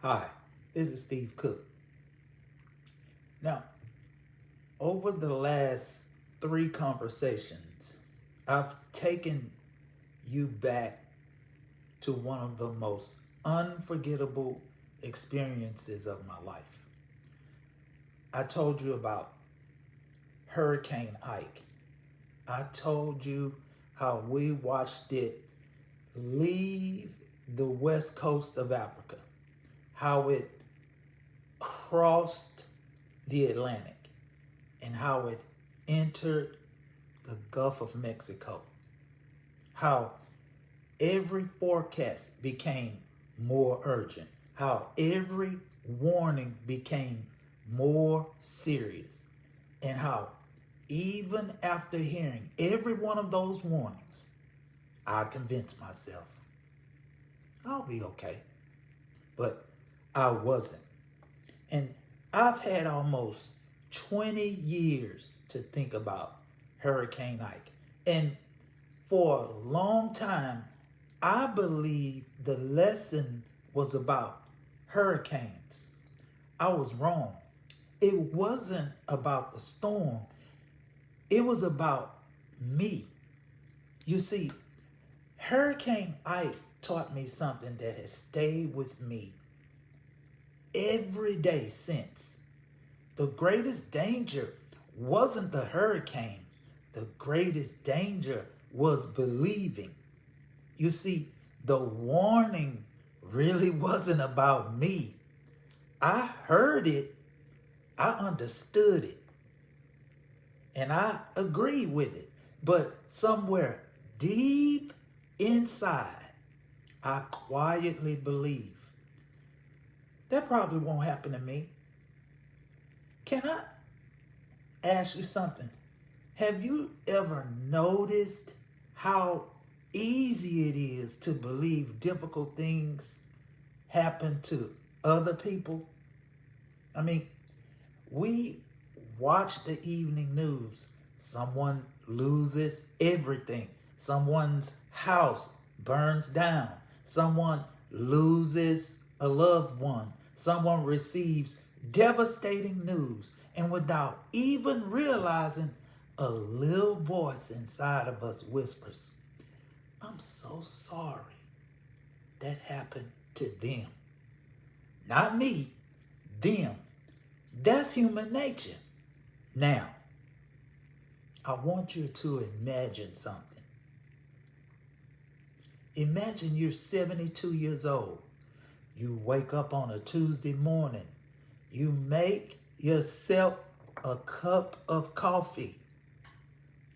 Hi, this is Steve Cook. Now, over the last 3 conversations, I've taken you back to one of the most unforgettable experiences of my life. I told you about Hurricane Ike. I told you how we watched it leave the west coast of Africa, how it crossed the Atlantic, and how it entered the Gulf of Mexico, how every forecast became more urgent, how every warning became more serious, and how even after hearing every one of those warnings, I convinced myself I'll be okay. But I wasn't. And I've had almost 20 years to think about Hurricane Ike. And for a long time, I believed the lesson was about hurricanes. I was wrong. It wasn't about the storm. It was about me. You see, Hurricane Ike taught me something that has stayed with me every day since. The greatest danger wasn't the hurricane. The greatest danger was believing. You see, the warning really wasn't about me. I heard it, I understood it, and I agreed with it. But somewhere deep inside, I quietly believe that probably won't happen to me. Can I ask you something? Have you ever noticed how easy it is to believe difficult things happen to other people? I mean, we watch the evening news. Someone loses everything. Someone's house burns down. Someone loses a loved one. Someone receives devastating news. And without even realizing, a little voice inside of us whispers, I'm so sorry that happened to them. Not me, them. That's human nature. Now, I want you to imagine something. Imagine you're 72 years old. You wake up on a Tuesday morning. You make yourself a cup of coffee.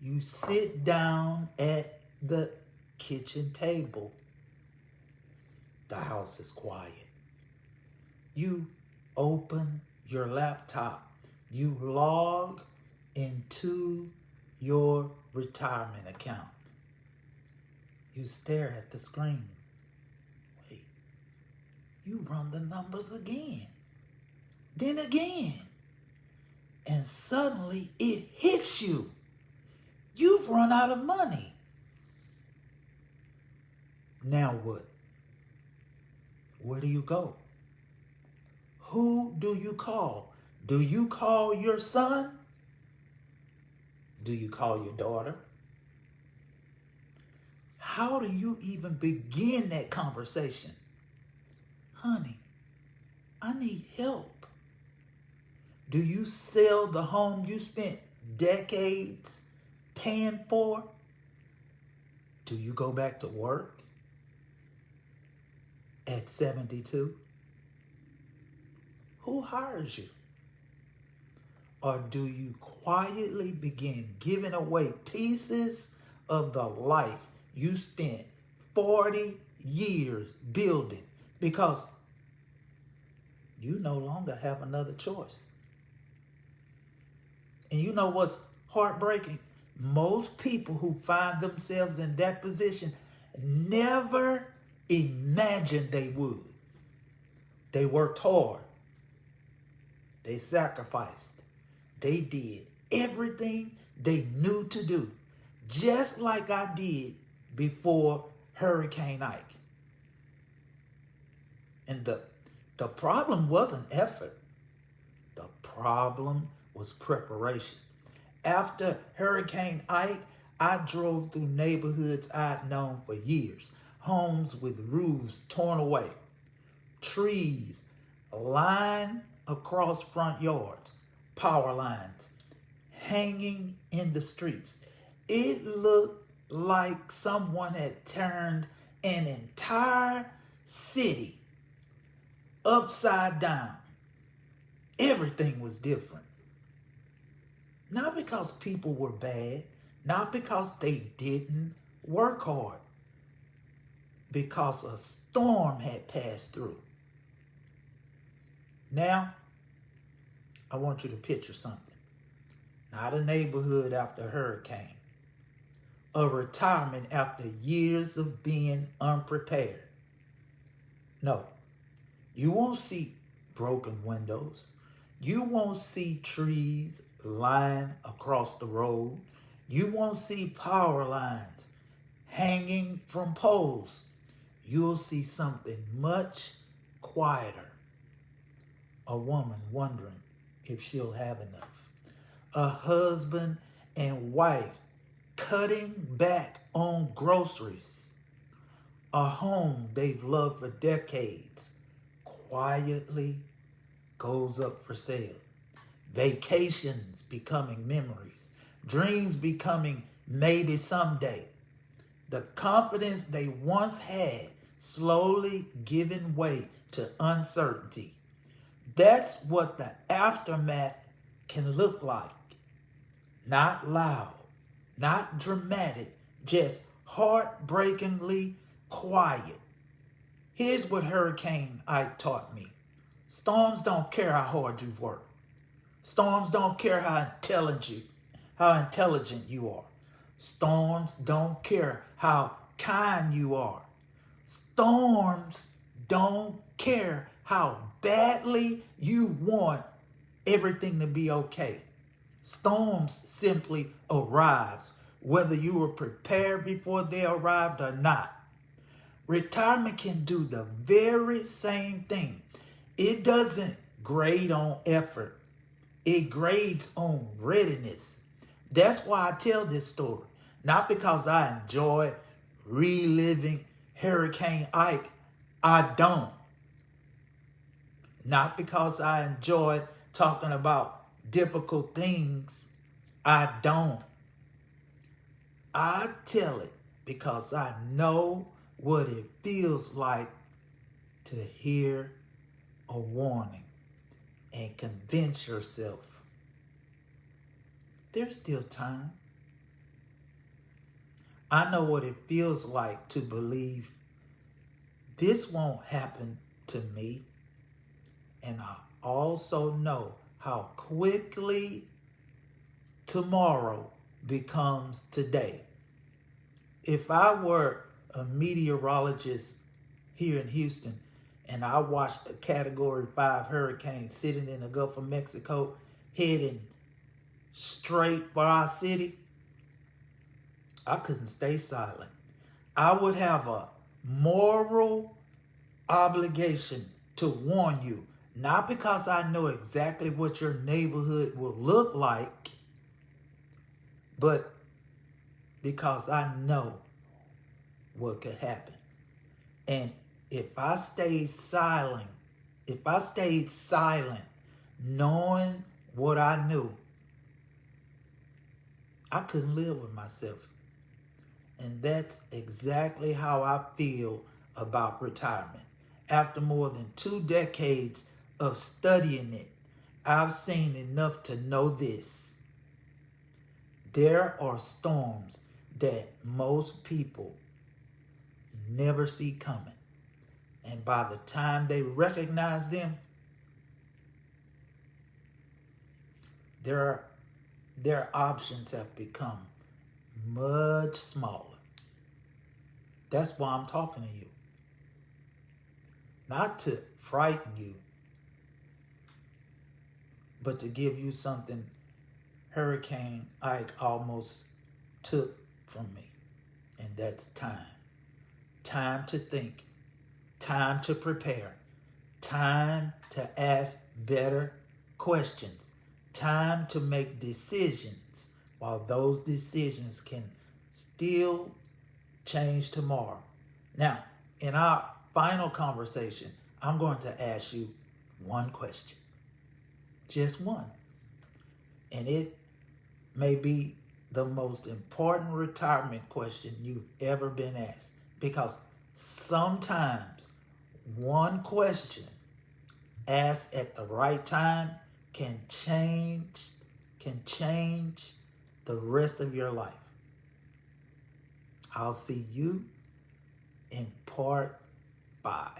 You sit down at the kitchen table. The house is quiet. You open your laptop. You log into your retirement account. You stare at the screen. Wait, you run the numbers again. Then again. And suddenly it hits you. You've run out of money. Now what? Where do you go? Who do you call? Do you call your son? Do you call your daughter? How do you even begin that conversation? Honey, I need help. Do you sell the home you spent decades paying for? Do you go back to work at 72? Who hires you? Or do you quietly begin giving away pieces of the life you spent 40 years building because you no longer have another choice? And you know what's heartbreaking? Most people who find themselves in that position never imagined they would. They worked hard. They sacrificed. They did everything they knew to do, just like I did before Hurricane Ike. And the The problem wasn't effort. The problem was preparation. After Hurricane Ike, I drove through neighborhoods I'd known for years. Homes with roofs torn away, trees lined across front yards, power lines hanging in the streets. It looked like someone had turned an entire city upside down. Everything was different. Not because people were bad, not because they didn't work hard, because a storm had passed through. Now, I want you to picture something. Not a neighborhood after a hurricane. A retirement after years of being unprepared. No, you won't see broken windows. You won't see trees lying across the road. You won't see power lines hanging from poles. You'll see something much quieter. A woman wondering if she'll have enough. A husband and wife cutting back on groceries. A home they've loved for decades quietly goes up for sale. Vacations becoming memories. Dreams becoming maybe someday. The confidence they once had slowly giving way to uncertainty. That's what the aftermath can look like. Not loud, not dramatic, just heartbreakingly quiet. Here's what Hurricane Ike taught me. Storms don't care how hard you've worked. Storms don't care how intelligent you are. Storms don't care how kind you are. Storms don't care how badly you want everything to be okay. Storms simply arrives, whether you were prepared before they arrived or not. Retirement can do the very same thing. It doesn't grade on effort. It grades on readiness. That's why I tell this story. Not because I enjoy reliving Hurricane Ike. I don't. Not because I enjoy talking about difficult things. I don't. I tell it because I know what it feels like to hear a warning and convince yourself there's still time. I know what it feels like to believe this won't happen to me. And I also know how quickly tomorrow becomes today. If I were a meteorologist here in Houston and I watched a Category 5 hurricane sitting in the Gulf of Mexico heading straight for our city, I couldn't stay silent. I would have a moral obligation to warn you, not because I know exactly what your neighborhood will look like, but because I know what could happen. And if I stayed silent, knowing what I knew, I couldn't live with myself. And that's exactly how I feel about retirement. After more than 2 decades of studying it, I've seen enough to know this. There are storms that most people never see coming. And by the time they recognize them, their options have become much smaller. That's why I'm talking to you. Not to frighten you, but to give you something Hurricane Ike almost took from me. And that's time. Time to think. Time to prepare. time to ask better questions, time to make decisions while those decisions can still change tomorrow. Now, in our final conversation, I'm going to ask you one question, just one. And it may be the most important retirement question you've ever been asked, because sometimes one question asked at the right time can change the rest of your life. I'll see you in part 5.